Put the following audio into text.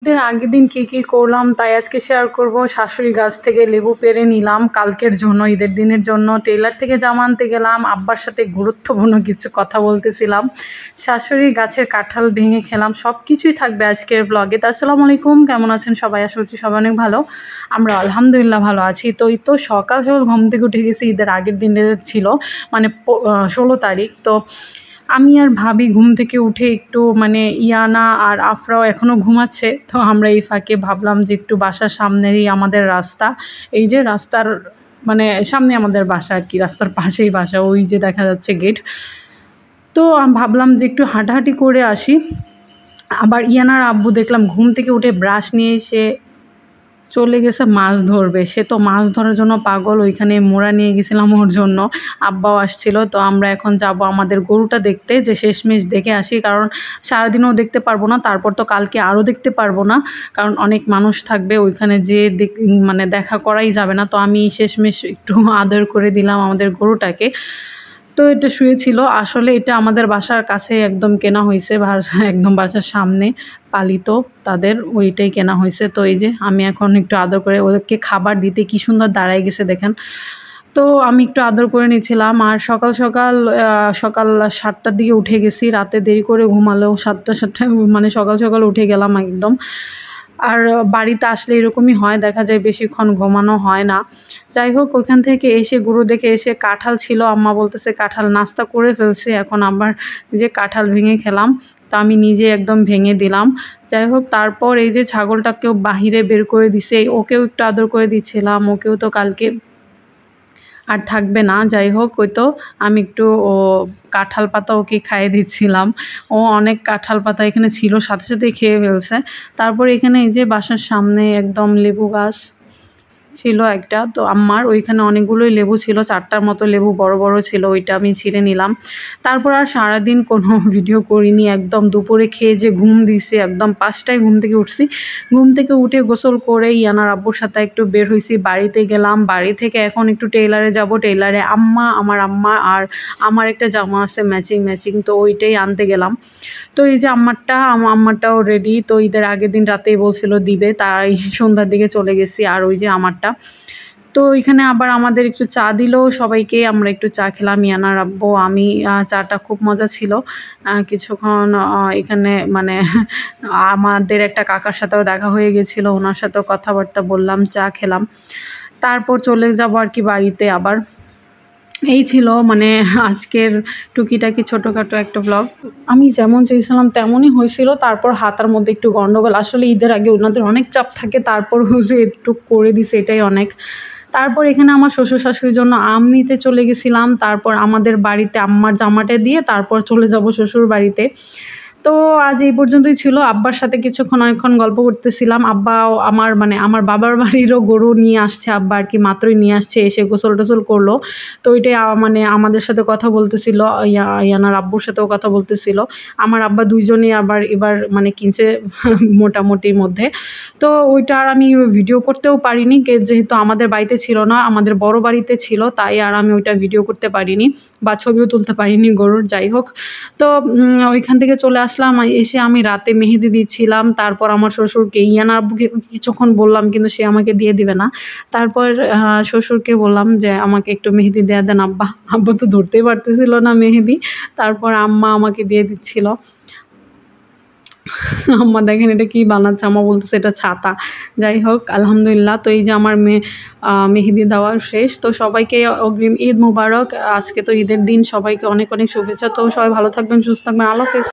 ঈদের আগের দিন কী করলাম তাই আজকে শেয়ার করব। শাশুড়ি গাছ থেকে লেবু পেড়ে নিলাম কালকের জন্য, ঈদের দিনের জন্য। টেইলার থেকে জামা আনতে গেলাম, আব্বার সাথে গুরুত্বপূর্ণ কিছু কথা বলতেছিলাম। শাশুড়ি গাছের কাঁঠাল ভেঙে খেলাম। সব কিছুই থাকবে আজকের ব্লগে। তো আসসালামু আলাইকুম, কেমন আছেন সবাই? আশা করছি সবাই অনেক ভালো। আমরা আলহামদুলিল্লাহ ভালো আছি। তো এই তো সকাল সকাল ঘুম থেকে উঠে গেছি। ঈদের আগের দিনে ছিল মানে 16 তারিখ। তো আমি আর ভাবি ঘুম থেকে উঠে একটু মানে ইয়ানা আর আফরাও এখনও ঘুমাচ্ছে। তো আমরা এই ফাঁকে ভাবলাম যে একটু বাসার সামনেই আমাদের রাস্তা, এই যে রাস্তার মানে সামনে আমাদের বাসা আর কি, রাস্তার পাশেই বাসা, ওই যে দেখা যাচ্ছে গেট। তো ভাবলাম যে একটু হাঁটাহাঁটি করে আসি। আবার ইয়ানার আব্বু দেখলাম ঘুম থেকে উঠে ব্রাশ নিয়ে এসে চলে গেছে মাছ ধরবে। সে তো মাছ ধরার জন্য পাগল। ওইখানে মোড়া নিয়ে গেছিলাম ওর জন্য, আব্বাও আসছিল। তো আমরা এখন যাব আমাদের গরুটা দেখতে, যে শেষমেশ দেখে আসি, কারণ সারাদিনও দেখতে পারবো না, তারপর তো কালকে আরও দেখতে পারবো না, কারণ অনেক মানুষ থাকবে ওইখানে, যে মানে দেখা করাই যাবে না। তো আমি শেষমেশ একটু আদর করে দিলাম আমাদের গরুটাকে। তো এটা শুয়েছিল, আসলে এটা আমাদের বাসার কাছে একদম কেনা হয়েছে, একদম বাসার সামনে পালিত, তাদের ওইটাই কেনা হয়েছে। তো এই যে আমি এখন একটু আদর করে ওদেরকে খাবার দিতে কি সুন্দর দাঁড়ায় গেছে দেখেন। তো আমি একটু আদর করে নিয়েছিলাম। আর সকাল সকাল 7টার দিকে উঠে গেছি, রাতে দেরি করে ঘুমালেও 7টায় মানে সকাল সকাল উঠে গেলাম একদম। আর বাড়িতে আসলে এরকমই হয়, দেখা যায় বেশিক্ষণ ঘুমানো হয় না। যাই হোক, ওইখান থেকে এসে গরু দেখে এসে কাঁঠাল ছিল, আম্মা বলতেছে কাঁঠাল নাস্তা করে ফেলছে, এখন আবার যে কাঁঠাল ভেঙে খেলাম। তো আমি নিজে একদম ভেঙে দিলাম। যাই হোক, তারপর এই যে ছাগলটাকেও বাহিরে বের করে দিছে, ওকেও একটু আদর করে দিচ্ছিলাম, ওকেও তো কালকে আর থাকবে না। যাই হোক, ওই তো আমি একটু কাঁঠাল পাতা ওকে খাইয়ে দিচ্ছিলাম। ও অনেক কাঁঠাল পাতা এখানে ছিল, সাথে সাথেই খেয়ে ফেলছে। তারপর এখানে এই যে বাসার সামনে একদম লেবু গাছ ছিল একটা, তো আমার ওইখানে অনেকগুলোই লেবু ছিল, 4টার মতো লেবু বড় বড় ছিল, ওইটা আমি ছিঁড়ে নিলাম। তারপর আর সারাদিন কোনো ভিডিও করিনি, একদম দুপুরে খেয়ে যে ঘুম দিছি, একদম 5টায় ঘুম থেকে উঠছি। ঘুম থেকে উঠে গোসল করে ইয়ানার আব্বুর সাথে একটু বের হয়েছি, বাড়িতে গেলাম। বাড়ি থেকে এখন একটু টেইলারে যাব। টেইলারে আমার আম্মা আর আমার একটা জামা আছে ম্যাচিং, তো ওইটাই আনতে গেলাম। তো এই যে আম্মারটাও রেডি। তো ঈদের আগের দিন রাতেই বলছিল দিবে, তাই সন্ধ্যার দিকে চলে গেছি। আর ওই যে আমারটা, তো এখানে আবার আমাদের একটু চা দিল সবাইকে, আমরা একটু চা খেলাম, ইয়ানার আব্বু আমি। চাটা খুব মজা ছিল। কিছুক্ষণ এখানে মানে আমাদের একটা কাকার সাথেও দেখা হয়ে গেছিলো, ওনার সাথেও কথাবার্তা বললাম, চা খেলাম। তারপর চলে যাব আর কি বাড়িতে আবার। এই ছিল মানে আজকের টুকিটাকি ছোটোখাটো একটা ব্লগ। আমি যেমন চেয়েছিলাম তেমনই হয়েছিল। তারপর হাতার মধ্যে একটু গন্ডগোল, আসলে ঈদের আগে ওনাদের অনেক চাপ থাকে, তারপর যে একটু করে দিছে এটাই অনেক। তারপর এখানে আমার শ্বশুর শাশুড়ির জন্য আম নিতে চলে গেছিলাম। তারপর আমাদের বাড়িতে আম্মার জামাটা দিয়ে তারপর চলে যাব শ্বশুর বাড়িতে। তো আজ এই পর্যন্তই ছিল। আব্বার সাথে অনেকক্ষণ গল্প করতেছিলাম। আব্বাও আমার বাবার বাড়িরও গরু নিয়ে আসছে আব্বা আর কি, মাত্রই নিয়ে আসছে, এসে গোসল টোসল করলো। তো ওইটাই মানে আমাদের সাথে কথা বলতেছিল, ইয়ানার আব্বুর সাথেও কথা বলতেছিল। আমার আব্বা দুইজনেই এবার মানে কিনছে মোটামুটির মধ্যে। তো ওইটা আর আমি ভিডিও করতেও পারিনি, যেহেতু আমাদের বাড়িতে ছিল না, আমাদের বড় বাড়িতে ছিল, তাই আর আমি ওইটা ভিডিও করতে পারিনি বা ছবিও তুলতে পারিনি গরুর। যাই হোক, তো ওইখান থেকে চলে আসলাম। এসে আমি রাতে মেহেদি দিচ্ছিলাম। তারপর আমার শ্বশুরকে, ইয়ানার আব্বুকে কিছুক্ষণ বললাম, কিন্তু সে আমাকে দিয়ে দিবে না। তারপর শ্বশুরকে বললাম যে আমাকে একটু মেহেদি দেয়া দেন আব্বা। আব্বা তো ধরতেই পারতেছিল না মেহেদি। তারপর আম্মা আমাকে দিয়ে দিচ্ছিল। আম্মা দেখেন এটা কি বানাচ্ছে, আম্মা বলতেছে এটা ছাতা। যাই হোক, আলহামদুলিল্লাহ। তো এই যে আমার মেহেদি দেওয়া শেষ। তো সবাইকে অগ্রিম ঈদ মুবারক। আজকে তো ঈদের দিন, সবাইকে অনেক অনেক শুভেচ্ছা। তো সবাই ভালো থাকবেন, সুস্থ থাকবেন, আল্লাহ হাফেজ।